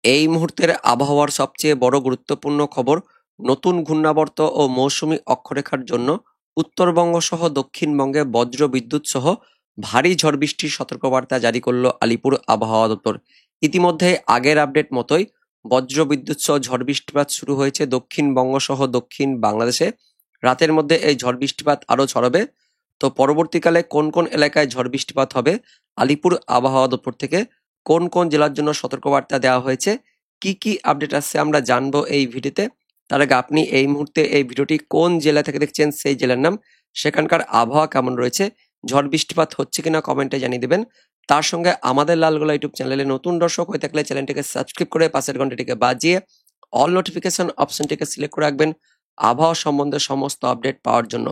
এই মুহূর্তের আবহাওয়ার সবচেয়ে বড় গুরুত্বপূর্ণ খবর, নতুন ঘূর্ণাবর্ত ও মৌসুমী অক্ষরেখার জন্য উত্তরবঙ্গ সহ দক্ষিণবঙ্গে বজ্র বিদ্যুৎ সহ ভারী ঝড় বৃষ্টির সতর্কবার্তা জারি করল আলিপুর আবহাওয়া দপ্তর। ইতিমধ্যে আগের আপডেট মতোই বজ্র বিদ্যুৎ সহ ঝড় বৃষ্টিপাত শুরু হয়েছে দক্ষিণবঙ্গ সহ দক্ষিণ বাংলাদেশে। রাতের মধ্যে এই ঝড় বৃষ্টিপাত আরও ছড়াবে। তো পরবর্তীকালে কোন কোন এলাকায় ঝড় বৃষ্টিপাত হবে, আলিপুর আবহাওয়া দপ্তর থেকে কোন কোন জেলার জন্য সতর্কবার্তা দেওয়া হয়েছে, কি কি আপডেট আসছে আমরা জানবো এই ভিডিওতে। তার আগে আপনি এই মুহূর্তে এই ভিডিওটি কোন জেলা থেকে দেখছেন, সেই জেলার নাম, সেখানকার আবহাওয়া কেমন রয়েছে, ঝড় বৃষ্টিপাত হচ্ছে কিনা কমেন্টে জানিয়ে দেবেন। তার সঙ্গে আমাদের লালগোলা ইউটিউব চ্যানেলে নতুন দর্শক হয়ে থাকলে চ্যানেলটিকে সাবস্ক্রাইব করে পাশের ঘন্টাটিকে বাজিয়ে অল নোটিফিকেশন অপশনটিকে সিলেক্ট করে রাখবেন আবহাওয়া সম্বন্ধে সমস্ত আপডেট পাওয়ার জন্য।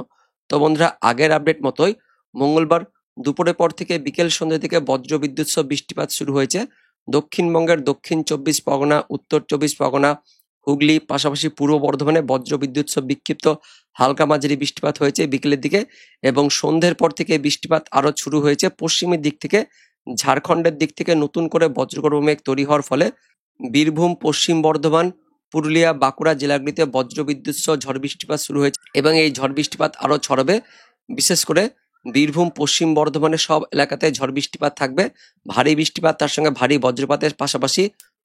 তো বন্ধুরা, আগের আপডেট মতোই মঙ্গলবার দুপুরের পর থেকে বিকেল সন্ধ্যা থেকে বজ্র বিদ্যুৎ সহ বৃষ্টিপাত শুরু হয়েছে দক্ষিণবঙ্গের দক্ষিণ 24 পরগনা, উত্তর 24 পরগনা, হুগলি, পাশাপাশি পূর্ব বর্ধমানে বজ্র বিদ্যুৎ সহ বিক্ষিপ্ত হালকা মাঝারি বৃষ্টিপাত হয়েছে বিকেলের দিকে, এবং সন্ধ্যের পর থেকে বৃষ্টিপাত আরো শুরু হয়েছে পশ্চিমের দিক থেকে। ঝাড়খণ্ডের দিক থেকে নতুন করে বজ্রগর্ভ মেঘ তৈরি হওয়ার ফলে বীরভূম, পশ্চিম বর্ধমান, পুরুলিয়া, বাঁকুড়া জেলাগুলিতে বজ্র বিদ্যুৎ সহ ঝড় বৃষ্টিপাত শুরু হয়েছে, এবং এই ঝড় বৃষ্টিপাত আরো ছড়াবে। বিশেষ করে বীরভূম, পশ্চিম বর্ধমানের সব এলাকাতে ঝড় বৃষ্টিপাত থাকবে। ভারী বৃষ্টিপাত তার সঙ্গে ভারী বজ্রপাতের পাশাপাশি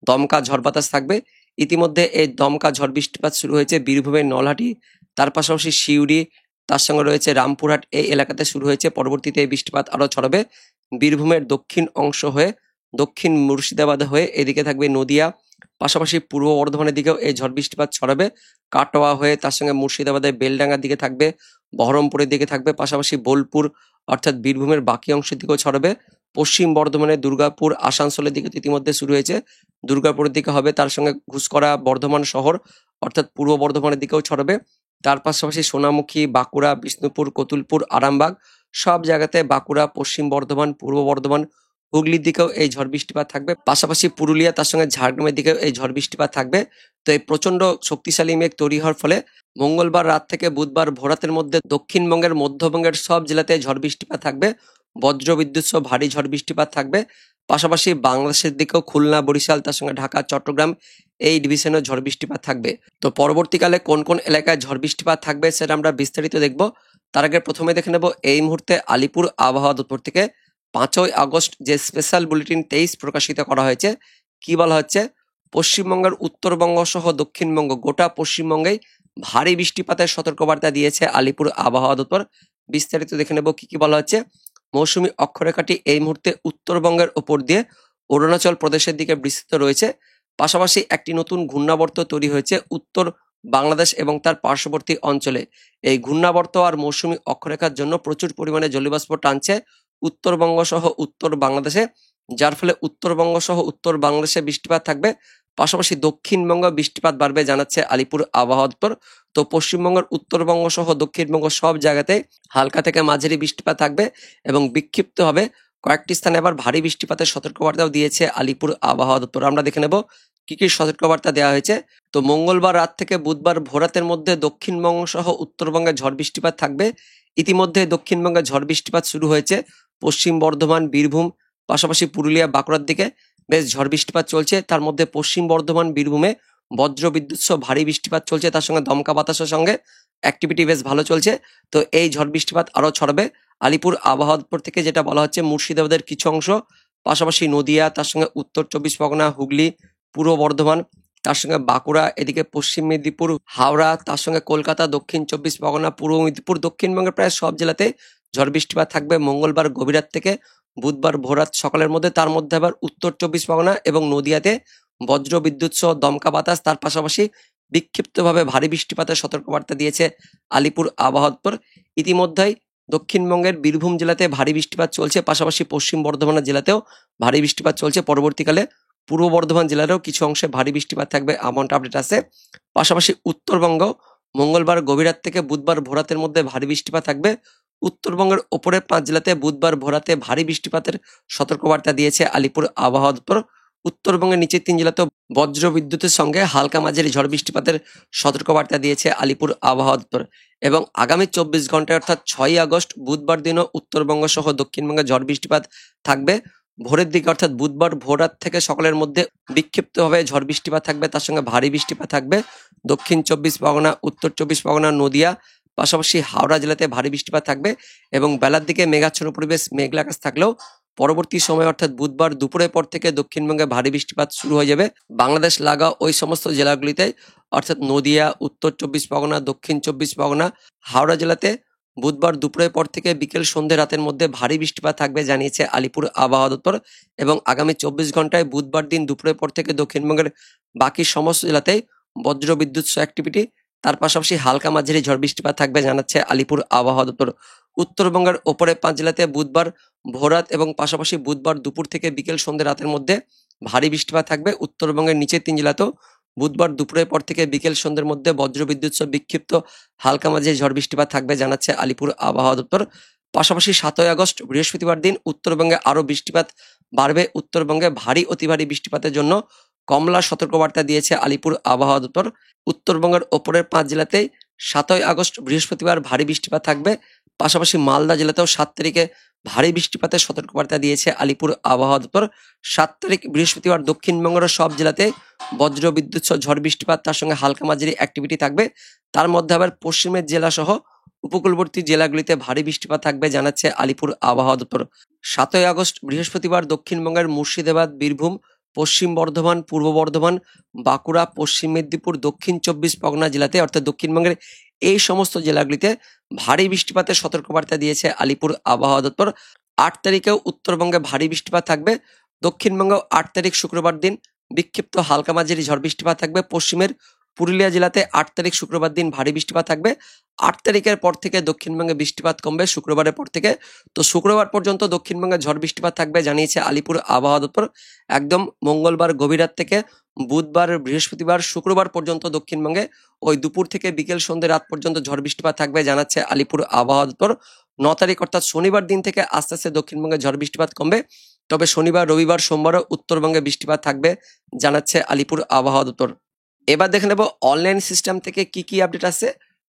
দমকা ঝড় বাতাস থাকবে। ইতিমধ্যে এই দমকা ঝড় বৃষ্টিপাত শুরু হয়েছে বীরভূমের নলহাটি, তার পাশাপাশি সিউড়ি, তার সঙ্গে রয়েছে রামপুরহাট, এই এলাকাতে শুরু হয়েছে। পরবর্তীতে এই বৃষ্টিপাত আরো ছড়াবে বীরভূমের দক্ষিণ অংশ হয়ে, দক্ষিণ মুর্শিদাবাদ হয়ে এদিকে থাকবে নদিয়া, পাশাপাশি পূর্ব বর্ধমানের দিকেও এই ঝড় বৃষ্টিপাত ছড়াবে কাটোয়া হয়ে, তার সঙ্গে মুর্শিদাবাদের বেলডাঙ্গার দিকে থাকবে, বহরমপুরের দিকে থাকবে, পাশাপাশি বোলপুর অর্থাৎ বীরভূমের বাকি অংশের দিকেও ছড়াবে। পশ্চিম বর্ধমানের দুর্গাপুর, আসানসোলের দিকে তো ইতিমধ্যে শুরু হয়েছে, দুর্গাপুরের দিকে হবে, তার সঙ্গে ঘুষকরা, বর্ধমান শহর অর্থাৎ পূর্ব বর্ধমানের দিকেও ছড়াবে। তার পাশাপাশি সোনামুখী, বাঁকুড়া, বিষ্ণুপুর, কতুলপুর, আরামবাগ সব জায়গাতে, বাঁকুড়া, পশ্চিম বর্ধমান, পূর্ব বর্ধমান, হুগলির দিকেও এই ঝড় বৃষ্টিপাত থাকবে, পাশাপাশি পুরুলিয়া, তার সঙ্গে ঝাড়গ্রামের দিকেও এই ঝড় বৃষ্টিপাত থাকবে। তো এই প্রচন্ড শক্তিশালী মেঘ তৈরি হওয়ার ফলে মঙ্গলবার রাত থেকে বুধবার ভোরাতের মধ্যে দক্ষিণবঙ্গের, মধ্যবঙ্গের সব জেলাতে ঝড় বৃষ্টিপাত থাকবে, বজ্র বিদ্যুৎ সহ ভারী ঝড় বৃষ্টিপাত থাকবে। পাশাপাশি বাংলাদেশের দিকেও খুলনা, বরিশাল, তার সঙ্গে ঢাকা, চট্টগ্রাম এই ডিভিশনেও ঝড় বৃষ্টিপাত থাকবে। তো পরবর্তীকালে কোন কোন এলাকায় ঝড় বৃষ্টিপাত থাকবে সেটা আমরা বিস্তারিত দেখব। তার আগে প্রথমে দেখে নেব এই মুহূর্তে আলিপুর আবহাওয়া দপ্তর থেকে 5ই আগস্ট যে স্পেশাল বুলেটিন 23 প্রকাশিত করা হয়েছে। কি বলা হচ্ছে, পশ্চিমবঙ্গের উত্তরবঙ্গ সহ দক্ষিণবঙ্গ গোটা পশ্চিমবঙ্গেই ভারী বৃষ্টিপাতের সতর্কবার্তা দিয়েছে আলিপুর আবহাওয়া দপ্তর। বিস্তারিত দেখে নেব কি কি বলা হচ্ছে। মৌসুমী অক্ষরেখাটি এই মুহূর্তে উত্তরবঙ্গের ওপর দিয়ে অরুণাচল প্রদেশের দিকে বিস্তৃত রয়েছে। পাশাপাশি একটি নতুন ঘূর্ণাবর্ত তৈরি হয়েছে উত্তর বাংলাদেশ এবং তার পার্শ্ববর্তী অঞ্চলে। এই ঘূর্ণাবর্ত আর মৌসুমী অক্ষরেখার জন্য প্রচুর পরিমাণে জলীয়বাষ্প টানছে উত্তরবঙ্গ সহ উত্তর বাংলাদেশে, যার ফলে উত্তরবঙ্গ সহ উত্তর বাংলাদেশে বৃষ্টিপাত থাকবে। পাশাপাশি দক্ষিণবঙ্গ বৃষ্টিপাত বাড়বে জানাচ্ছে আলিপুর আবহাওয়া দপ্তর। তো পশ্চিমবঙ্গের উত্তরবঙ্গ সহ দক্ষিণবঙ্গ সব জায়গাতে হালকা থেকে মাঝারি বৃষ্টিপাত থাকবে, এবং বিক্ষিপ্ত হবে কয়েকটি স্থানে আবার ভারী বৃষ্টিপাতের সতর্কবার্তাও দিয়েছে আলিপুর আবহাওয়া দপ্তর। আমরা দেখে নেব কি কি সতর্কবার্তা দেওয়া হয়েছে। তো মঙ্গলবার রাত থেকে বুধবার ভোরাতের মধ্যে দক্ষিণবঙ্গ সহ উত্তরবঙ্গে ঝড় বৃষ্টিপাত থাকবে। ইতিমধ্যে দক্ষিণবঙ্গে ঝড় বৃষ্টিপাত শুরু হয়েছে পশ্চিম বর্ধমান, বীরভূম, পাশাপাশি পুরুলিয়া, বাঁকুড়ার দিকে বেশ ঝড় বৃষ্টিপাত চলছে। তার মধ্যে পশ্চিম বর্ধমান, বীরভূমে বজ্র বিদ্যুৎ সহ ভারী বৃষ্টিপাত চলছে, তার সঙ্গে দমকা বাতাসের সঙ্গে অ্যাক্টিভিটি বেশ ভালো চলছে। তো এই ঝড় বৃষ্টিপাত আরো ছড়াবে। আলিপুর আবহাওয়া দপ্তর থেকে যেটা বলা হচ্ছে, মুর্শিদাবাদের কিছু অংশ, পাশাপাশি নদিয়া, তার সঙ্গে উত্তর 24 পরগনা, হুগলি, পূর্ব বর্ধমান, তার সঙ্গে বাঁকুড়া, এদিকে পশ্চিম মেদিনীপুর, হাওড়া, তার সঙ্গে কলকাতা, দক্ষিণ 24 পরগনা, পূর্ব মেদিনীপুর, দক্ষিণবঙ্গের প্রায় সব জেলাতে ঝড় বৃষ্টিপাত থাকবে মঙ্গলবার গভীর রাত থেকে বুধবার ভোররাত সকালের মধ্যে। তার মধ্যে আবার উত্তর 24 পরগনা এবং নদিয়াতে বজ্র বিদ্যুৎ সহ দমকা বাতাস, তার পাশাপাশি বিক্ষিপ্তভাবে ভারী বৃষ্টিপাতের সতর্কবার্তা দিয়েছে আলিপুর আবহাওয়া দপ্তর। ইতিমধ্যেই দক্ষিণবঙ্গের বীরভূম জেলাতে ভারী বৃষ্টিপাত চলছে, পাশাপাশি পশ্চিম বর্ধমান জেলাতেও ভারী বৃষ্টিপাত চলছে। পরবর্তীকালে পূর্ব বর্ধমান জেলারও কিছু অংশে ভারী বৃষ্টিপাত থাকবে, এমনটা আপডেট আছে। পাশাপাশি উত্তরবঙ্গ মঙ্গলবার গভীর রাত থেকে বুধবার ভোরাতের মধ্যে ভারী বৃষ্টিপাত থাকবে। উত্তরবঙ্গের ওপরে 5 জেলাতে বুধবার ভোরাতে ভারী বৃষ্টিপাতের সতর্কবার্তা দিয়েছে আলিপুর আবহাওয়া দপ্তর। উত্তরবঙ্গের নিচের 3 জেলাতেও বজ্র বিদ্যুতের সঙ্গে হালকা মাঝারি ঝড় বৃষ্টিপাতের সতর্কবার্তা দিয়েছে আলিপুর আবহাওয়া দপ্তর। এবং আগামী 24 ঘন্টায় অর্থাৎ 6ই আগস্ট বুধবার দিনও উত্তরবঙ্গ সহ দক্ষিণবঙ্গে ঝড় বৃষ্টিপাত থাকবে। ভোরের দিকে অর্থাৎ বুধবার ভোররাত থেকে সকালের মধ্যে বিক্ষিপ্তভাবে ঝড় বৃষ্টিপাত থাকবে, তার সঙ্গে ভারী বৃষ্টিপাত থাকবে দক্ষিণ 24 পরগনা, উত্তর 24 পরগনা, নদিয়া, পাশাপাশি হাওড়া জেলাতে ভারী বৃষ্টিপাত থাকবে এবং বেলার দিকে মেঘাচ্ছন্ন পরিবেশ, মেঘলা আকাশ থাকলেও পরবর্তী সময় অর্থাৎ বুধবার দুপুরের পর থেকে দক্ষিণবঙ্গে ভারী বৃষ্টিপাত শুরু হয়ে যাবে বাংলাদেশ লাগা ওই সমস্ত জেলাগুলিতে, অর্থাৎ নদিয়া, উত্তর 24 পরগনা, দক্ষিণ 24 পরগনা, হাওড়া জেলাতে বুধবার দুপুরের পর থেকে বিকেল সন্ধ্যে রাতের মধ্যে ভারী বৃষ্টিপাত থাকবে জানিয়েছে আলিপুর আবহাওয়া দপ্তর। এবং আগামী 24 ঘন্টায় বুধবার দিন দুপুরের পর থেকে দক্ষিণবঙ্গের বাকি সমস্ত জেলাতেই বজ্র বিদ্যুৎ সহ অ্যাক্টিভিটি, তার পাশাপাশি হালকা মাঝারি ঝড় বৃষ্টিপাত থাকবে জানাচ্ছে আলিপুর আবহাওয়া দপ্তর। উত্তরবঙ্গের ওপরে 5 জেলাতে বুধবার ভোররাত এবং পাশাপাশি বুধবার দুপুর থেকে বিকেল সন্ধ্যে রাতের মধ্যে ভারী বৃষ্টিপাত থাকবে। উত্তরবঙ্গের নিচের 3 জেলাতেও বুধবার দুপুরের পর থেকে বিকেল সন্ধ্যের মধ্যে বজ্রবিদ্যুৎ সহ বিক্ষিপ্ত হালকা মাঝারি ঝড় বৃষ্টিপাত থাকবে জানাচ্ছে আলিপুর আবহাওয়া দপ্তর। পাশাপাশি 7ই আগস্ট বৃহস্পতিবার দিন উত্তরবঙ্গে আরো বৃষ্টিপাত বাড়বে। উত্তরবঙ্গে ভারী অতি ভারী বৃষ্টিপাতের জন্য কমলা সতর্কবার্তা দিয়েছে আলিপুর আবহাওয়া দপ্তর। উত্তরবঙ্গের ওপরের 5 জেলাতেই 7ই আগস্ট বৃহস্পতিবার ভারী বৃষ্টিপাত থাকবে। পাশাপাশি মালদা জেলাতেও 7 তারিখে ভারী বৃষ্টিপাতের সতর্কবার্তা দিয়েছে আলিপুর আবহাওয়া দপ্তর। 7 তারিখ বৃহস্পতিবার দক্ষিণবঙ্গের সব জেলাতে বজ্র বিদ্যুৎ সহ ঝড় বৃষ্টিপাত, তার সঙ্গে হালকা মাঝারি অ্যাক্টিভিটি থাকবে। তার মধ্যে আবার পশ্চিমের জেলা সহ উপকূলবর্তী জেলাগুলিতে ভারী বৃষ্টিপাত থাকবে জানাচ্ছে আলিপুর আবহাওয়া দপ্তর। 7ই আগস্ট বৃহস্পতিবার দক্ষিণবঙ্গের মুর্শিদাবাদ, বীরভূম, পশ্চিম বর্ধমান, পূর্ব বর্ধমান, বাঁকুড়া, পশ্চিম মেদিনীপুর, দক্ষিণ 24 পরগনা জেলাতে অর্থাৎ দক্ষিণবঙ্গের এই সমস্ত জেলাগুলিতে ভারী বৃষ্টিপাতের সতর্কবার্তা দিয়েছে আলিপুর আবহাওয়া দপ্তর। 8 তারিখেও উত্তরবঙ্গে ভারী বৃষ্টিপাত থাকবে। দক্ষিণবঙ্গেও 8 তারিখ শুক্রবার দিন বিক্ষিপ্ত হালকা মাঝারি ঝড় বৃষ্টিপাত থাকবে। পশ্চিমের পুরুলিয়া জেলাতে 8 তারিখ শুক্রবার দিন ভারী বৃষ্টিপাত থাকবে। 8 তারিখের পর থেকে দক্ষিণবঙ্গে বৃষ্টিপাত কমবে শুক্রবারের পর থেকে। তো শুক্রবার পর্যন্ত দক্ষিণবঙ্গে ঝড় বৃষ্টিপাত থাকবে জানিয়েছে আলিপুর আবহাওয়া দপ্তর। একদম মঙ্গলবার গভীর রাত থেকে বুধবার, বৃহস্পতিবার, শুক্রবার পর্যন্ত দক্ষিণবঙ্গে ওই দুপুর থেকে বিকেল সন্ধ্যে রাত পর্যন্ত ঝড় বৃষ্টিপাত থাকবে জানাচ্ছে আলিপুর আবহাওয়া দপ্তর। 9 তারিখ অর্থাৎ শনিবার দিন থেকে আস্তে আস্তে দক্ষিণবঙ্গে ঝড় বৃষ্টিপাত কমবে, তবে শনিবার, রবিবার, সোমবারও উত্তরবঙ্গে বৃষ্টিপাত থাকবে জানাচ্ছে আলিপুর আবহাওয়া দপ্তর। এবার দেখে নেব অনলাইন সিস্টেম থেকে কি কি আপডেট আছে।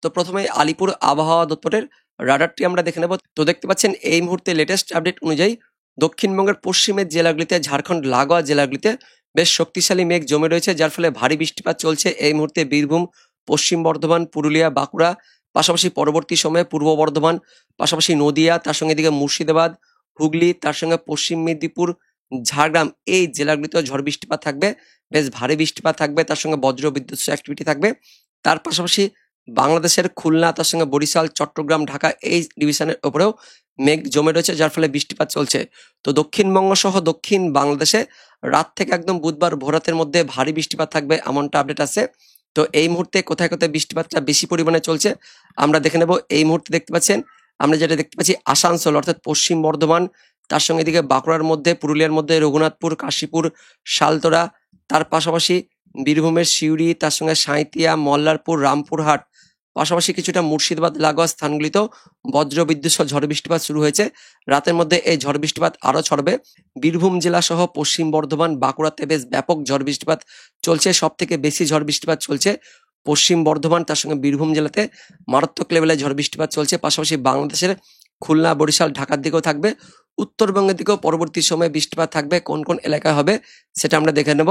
তো প্রথমে আলিপুর আবহাওয়া দপ্তরের রাডারটি আমরা দেখে নেব। তো দেখতে পাচ্ছেন এই মুহূর্তে লেটেস্ট আপডেট অনুযায়ী দক্ষিণবঙ্গের পশ্চিমের জেলাগুলিতে, ঝাড়খণ্ড লাগোয়া জেলাগুলিতে বেশ শক্তিশালী মেঘ জমে রয়েছে, যার ফলে ভারী বৃষ্টিপাত চলছে এই মুহূর্তে বীরভূম, পশ্চিম বর্ধমান, পুরুলিয়া, বাঁকুড়া, পাশাপাশি পরবর্তী সময়ে পূর্ব বর্ধমান, পাশাপাশি নদিয়া, তার সঙ্গে এদিকে মুর্শিদাবাদ, হুগলি, তার সঙ্গে পশ্চিম মেদিনীপুর, ঝাড়গ্রাম, এই জেলাগুলিতেও ঝড় বৃষ্টিপাত থাকবে, বেশ ভারী বৃষ্টিপাত থাকবে, তার সঙ্গে বজ্র বিদ্যুৎ অ্যাক্টিভিটি থাকবে। তার পাশাপাশি বাংলাদেশের খুলনা, তার সঙ্গে বরিশাল, চট্টগ্রাম, ঢাকা এই ডিভিশনের ওপরেও মেঘ জমে রয়েছে, যার ফলে বৃষ্টিপাত চলছে। তো দক্ষিণবঙ্গ সহ দক্ষিণ বাংলাদেশে রাত থেকে একদম বুধবার ভোরাতের মধ্যে ভারী বৃষ্টিপাত থাকবে এমনটা আপডেট আছে। তো এই মুহূর্তে কোথায় কোথায় বৃষ্টিপাতটা বেশি পরিমাণে চলছে আমরা দেখে নেব। এই মুহূর্তে দেখতে পাচ্ছেন, আমরা যেটা দেখতে পাচ্ছি আসানসোল অর্থাৎ পশ্চিম বর্ধমান, তার সঙ্গে এদিকে বাঁকুড়ার মধ্যে, পুরুলিয়ার মধ্যে রঘুনাথপুর, কাশীপুর, শালতোরা, তার পাশাপাশি বীরভূমের সিউড়ি, তার সঙ্গে সাঁইতিয়া, মল্লারপুর, রামপুরহাট, পাশাপাশি কিছুটা মুর্শিদাবাদ লাগোয়া স্থানগুলিতেও বজ্র বিদ্যুৎ সহ ঝড় বৃষ্টিপাত শুরু হয়েছে। রাতের মধ্যে এই ঝড় বৃষ্টিপাত আরো ছড়বে। বীরভূম জেলা সহ পশ্চিম বর্ধমান, বাঁকুড়াতে বেশ ব্যাপক ঝড় বৃষ্টিপাত চলছে। সব থেকে বেশি ঝড় বৃষ্টিপাত চলছে পশ্চিম বর্ধমান, তার সঙ্গে বীরভূম জেলাতে মারাত্মক লেভেলে ঝড় বৃষ্টিপাত চলছে। পাশাপাশি বাংলাদেশের খুলনা, বরিশাল, ঢাকার দিকেও থাকবে। উত্তরবঙ্গের দিকেও পরবর্তী সময়ে বৃষ্টিপাত থাকবে, কোন কোন এলাকায় হবে সেটা আমরা দেখে নেব।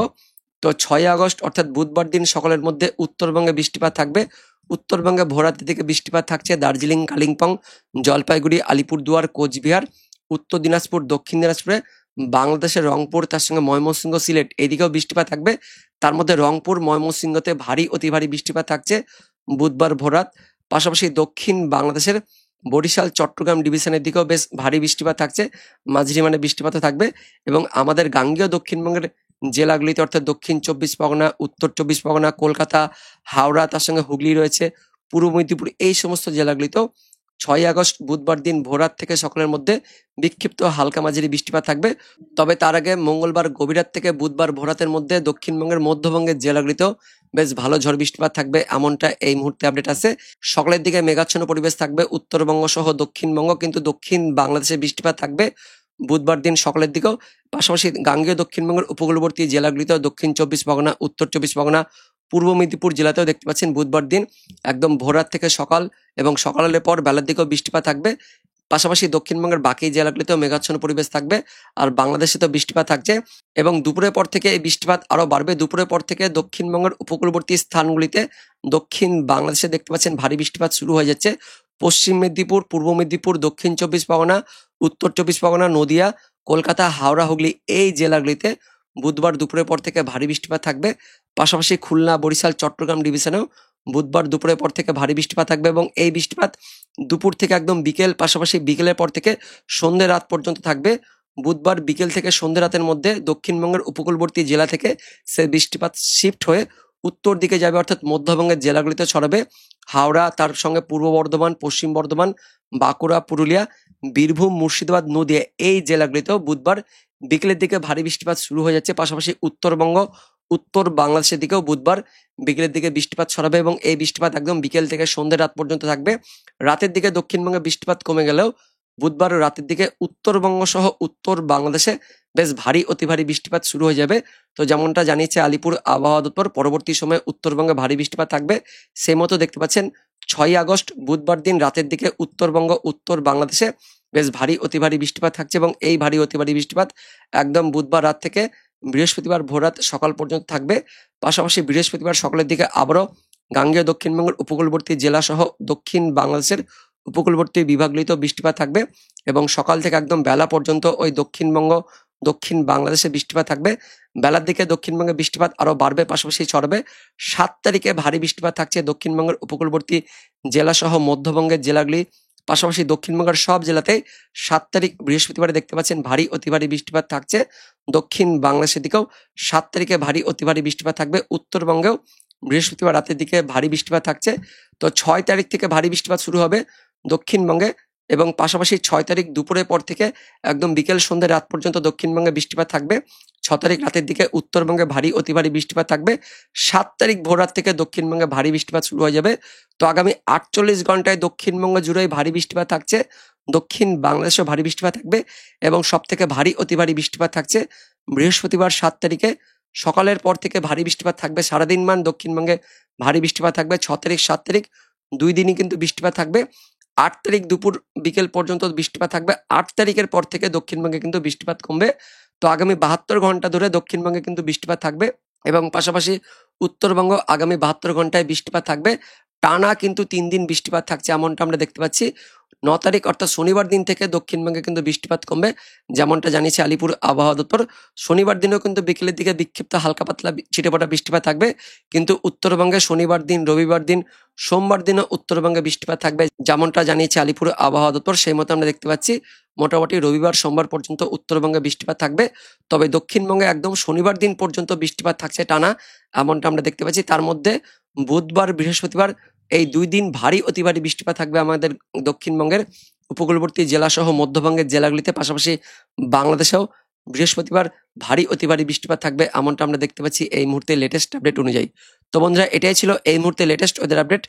তো 6ই আগস্ট অর্থাৎ বুধবার দিন সকালের মধ্যে উত্তরবঙ্গে বৃষ্টিপাত থাকবে। উত্তরবঙ্গে ভোররাতের দিকে বৃষ্টিপাত থাকছে দার্জিলিং, কালিম্পং, জলপাইগুড়ি, আলিপুরদুয়ার, কোচবিহার, উত্তর দিনাজপুর, দক্ষিণ দিনাজপুরে, বাংলাদেশের রংপুর, তার সঙ্গে ময়মনসিংহ, সিলেট এইদিকেও বৃষ্টিপাত থাকবে। তার মধ্যে রংপুর, ময়মনসিংহতে ভারী অতি ভারী বৃষ্টিপাত থাকছে বুধবার ভোররাত। পাশাপাশি দক্ষিণ বাংলাদেশের বরিশাল, চট্টগ্রাম ডিভিশনের দিকেও বেশ ভারী বৃষ্টিপাত থাকছে, মাঝারি মানে বৃষ্টিপাতও থাকবে। এবং আমাদের গাঙ্গেয় দক্ষিণবঙ্গের জেলাগুলিতে অর্থাৎ দক্ষিণ 24 পরগনা, উত্তর 24 পরগনা, কলকাতা, হাওড়া, তার সঙ্গে হুগলি রয়েছে, পূর্ব মেদিনীপুর, এই সমস্ত জেলাগুলিতেও 6ই আগস্ট বুধবার দিন ভোররাত থেকে সকালের মধ্যে বিক্ষিপ্ত হালকা মাঝারি বৃষ্টিপাত থাকবে। তবে তার আগে মঙ্গলবার গভীর রাত থেকে বুধবার ভোররাতের মধ্যে দক্ষিণবঙ্গের মধ্যবঙ্গের জেলাগুলিতেও বেশ ভালো ঝড় বৃষ্টিপাত থাকবে এমনটা এই মুহূর্তে আপডেট আছে। সকালের দিকে মেঘাচ্ছন্ন পরিবেশ থাকবে উত্তরবঙ্গ সহ দক্ষিণবঙ্গ, কিন্তু দক্ষিণ বাংলাদেশে বৃষ্টিপাত থাকবে বুধবার দিন সকালের দিকেও। পাশাপাশি গাঙ্গেয় দক্ষিণবঙ্গের উপকূলবর্তী জেলাগুলিতেও দক্ষিণ 24 পরগনা, উত্তর 24 পরগনা, পূর্ব মেদিনীপুর জেলাতেও দেখতে পাচ্ছেন বুধবার দিন একদম ভোররাত থেকে সকাল এবং সকালের পর বেলার দিকেও বৃষ্টিপাত থাকবে। পাশাপাশি দক্ষিণবঙ্গের বাকি জেলাগুলিতেও মেঘাচ্ছন্ন পরিবেশ থাকবে। আর বাংলাদেশে তো বৃষ্টিপাত থাকছে এবং দুপুরের পর থেকে এই বৃষ্টিপাত আরো বাড়বে। দুপুরের পর থেকে দক্ষিণবঙ্গের উপকূলবর্তী স্থানগুলিতে দক্ষিণ বাংলাদেশে দেখতে পাচ্ছেন ভারী বৃষ্টিপাত শুরু হয়ে যাচ্ছে। পশ্চিম মেদিনীপুর, পূর্ব মেদিনীপুর, দক্ষিণ চব্বিশ পরগনা, উত্তর চব্বিশ পরগনা, নদিয়া, কলকাতা, হাওড়া, হুগলি এই জেলাগুলিতে বুধবার দুপুরের পর থেকে ভারী বৃষ্টিপাত থাকবে। পাশাপাশি খুলনা, বরিশাল, চট্টগ্রাম ডিভিশনেও বুধবার দুপুরের পর থেকে ভারী বৃষ্টিপাত থাকবে এবং এই বৃষ্টিপাত দুপুর থেকে একদম বিকেল, পাশাপাশি বিকেলের পর থেকে সন্ধ্যে রাত পর্যন্ত থাকবে। বুধবার বিকেল থেকে সন্ধ্যে রাতের মধ্যে দক্ষিণবঙ্গের উপকূলবর্তী জেলা থেকে সে বৃষ্টিপাত শিফট হয়ে উত্তর দিকে যাবে, অর্থাৎ মধ্যবঙ্গের জেলাগুলিতে ছড়াবে। হাওড়া, তার সঙ্গে পূর্ব বর্ধমান, পশ্চিম বর্ধমান, বাঁকুড়া, পুরুলিয়া, বীরভূম, মুর্শিদাবাদ, নদিয়া এই জেলাগুলিতেও বুধবার বিকেলের দিকে ভারী বৃষ্টিপাত শুরু হয়ে যাচ্ছে। পাশাপাশি উত্তরবঙ্গ, উত্তর বাংলাদেশের দিকেও বুধবার বিকেলের দিকে বৃষ্টিপাত ছড়াবে এবং এই বৃষ্টিপাত একদম বিকেল থেকে সন্ধ্যে রাত পর্যন্ত থাকবে। রাতের দিকে দক্ষিণবঙ্গে বৃষ্টিপাত কমে গেলেও বুধবার রাতের দিকে উত্তরবঙ্গ সহ উত্তর বাংলাদেশে বেশ ভারী অতি ভারী বৃষ্টিপাত শুরু হয়ে যাবে। তো যেমনটা জানিয়েছে আলিপুর আবহাওয়া দপ্তর, পরবর্তী সময়ে উত্তরবঙ্গে ভারী বৃষ্টিপাত থাকবে। সেই মতো দেখতে পাচ্ছেন 6ই আগস্ট বুধবার দিন রাতের দিকে উত্তরবঙ্গ, উত্তর বাংলাদেশে বেশ ভারী অতি ভারী বৃষ্টিপাত থাকছে এবং এই ভারী অতি ভারী বৃষ্টিপাত একদম বুধবার রাত থেকে বৃহস্পতিবার ভোররাত সকাল পর্যন্ত থাকবে। পাশাপাশি বৃহস্পতিবার সকালের দিকে আবারও গাঙ্গেয় দক্ষিণবঙ্গের উপকূলবর্তী জেলা সহ দক্ষিণ বাংলাদেশের উপকূলবর্তী বিভাগগুলিতেও বৃষ্টিপাত থাকবে এবং সকাল থেকে একদম বেলা পর্যন্ত ওই দক্ষিণবঙ্গ, দক্ষিণ বাংলাদেশে বৃষ্টিপাত থাকবে। বেলার দিকে দক্ষিণবঙ্গে বৃষ্টিপাত আরো বাড়বে, পাশাপাশি ছড়াবে। 7 তারিখে ভারী বৃষ্টিপাত থাকছে দক্ষিণবঙ্গের উপকূলবর্তী জেলা সহ মধ্যবঙ্গের জেলাগুলি, পাশাপাশি দক্ষিণবঙ্গের সব জেলাতেই 7 তারিখ বৃহস্পতিবারে দেখতে পাচ্ছেন ভারী অতি ভারী বৃষ্টিপাত থাকছে। দক্ষিণ বাংলাদেশের দিকেও 7 তারিখে ভারী অতি ভারী বৃষ্টিপাত থাকবে। উত্তরবঙ্গেও বৃহস্পতিবার রাতের দিকে ভারী বৃষ্টিপাত থাকছে। তো 6 তারিখ থেকে ভারী বৃষ্টিপাত শুরু হবে দক্ষিণবঙ্গে এবং পাশাপাশি 6 তারিখ দুপুরের পর থেকে একদম বিকেল সন্ধ্যে রাত পর্যন্ত দক্ষিণবঙ্গে বৃষ্টিপাত থাকবে। 6 তারিখ রাতের দিকে উত্তরবঙ্গে ভারী অতি ভারী বৃষ্টিপাত থাকবে। 7 তারিখ ভোররাত থেকে দক্ষিণবঙ্গে ভারী বৃষ্টিপাত শুরু হয়ে যাবে। তো আগামী 48 ঘন্টায় দক্ষিণবঙ্গ জুড়েই ভারী বৃষ্টিপাত থাকছে। দক্ষিণ বাংলাদেশেও ভারী বৃষ্টিপাত থাকবে এবং সব থেকে ভারী অতি ভারী বৃষ্টিপাত থাকছে বৃহস্পতিবার 7 তারিখে সকালের পর থেকে ভারী বৃষ্টিপাত থাকবে। সারাদিন মান দক্ষিণবঙ্গে ভারী বৃষ্টিপাত থাকবে। 6 তারিখ 7 তারিখ 2 দিনই কিন্তু বৃষ্টিপাত থাকবে। 8 তারিখ দুপুর বিকেল পর্যন্ত বৃষ্টিপাত থাকবে। 8 তারিখের পর থেকে দক্ষিণবঙ্গে কিন্তু বৃষ্টিপাত কমবে। তো আগামী 72 ঘন্টা ধরে দক্ষিণবঙ্গে কিন্তু বৃষ্টিপাত থাকবে এবং পাশাপাশি উত্তরবঙ্গ আগামী 72 ঘন্টায় বৃষ্টিপাত থাকবে। টানা কিন্তু 3 দিন বৃষ্টিপাত থাকছে এমনটা আমরা দেখতে পাচ্ছি। 9 তারিখ অর্থাৎ শনিবার দিন থেকে দক্ষিণবঙ্গে কিন্তু বৃষ্টিপাত কমবে, যেমনটা জানিয়েছে আলিপুর আবহাওয়া দপ্তর। শনিবার দিনেও কিন্তু বিকেলের দিকে বিক্ষিপ্ত হালকা পাতলা ছিটেফোঁটা বৃষ্টিপাত থাকবে, কিন্তু উত্তরবঙ্গে শনিবার দিন, রবিবার দিন, সোমবার দিনও উত্তরবঙ্গে বৃষ্টিপাত থাকবে, যেমনটা জানিয়েছে আলিপুর আবহাওয়া দপ্তর। সেই মতো আমরা দেখতে পাচ্ছি মোটামুটি রবিবার, সোমবার পর্যন্ত উত্তরবঙ্গে বৃষ্টিপাত থাকবে। তবে দক্ষিণবঙ্গে একদম শনিবার দিন পর্যন্ত বৃষ্টিপাত থাকছে টানা, এমনটা আমরা দেখতে পাচ্ছি। তার মধ্যে বুধবার, বৃহস্পতিবার এই 2 দিন ভারী অতি ভারী বৃষ্টিপাত থাকবে আমাদের দক্ষিণবঙ্গের উপকূলবর্তী জেলা সহ মধ্যবঙ্গের জেলাগুলিতে। পাশাপাশি বাংলাদেশেও বৃহস্পতিবার ভারী অতি ভারী বৃষ্টিপাত থাকবে, এমনটা আমরা দেখতে পাচ্ছি এই মুহূর্তে লেটেস্ট আপডেট অনুযায়ী। তো বন্ধুরা, এটাই ছিল এই মুহূর্তে লেটেস্ট ওয়েদার আপডেট।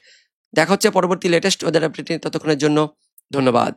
দেখা হচ্ছে পরবর্তী লেটেস্ট ওয়েদার আপডেট নিয়ে। ততক্ষণের জন্য ধন্যবাদ।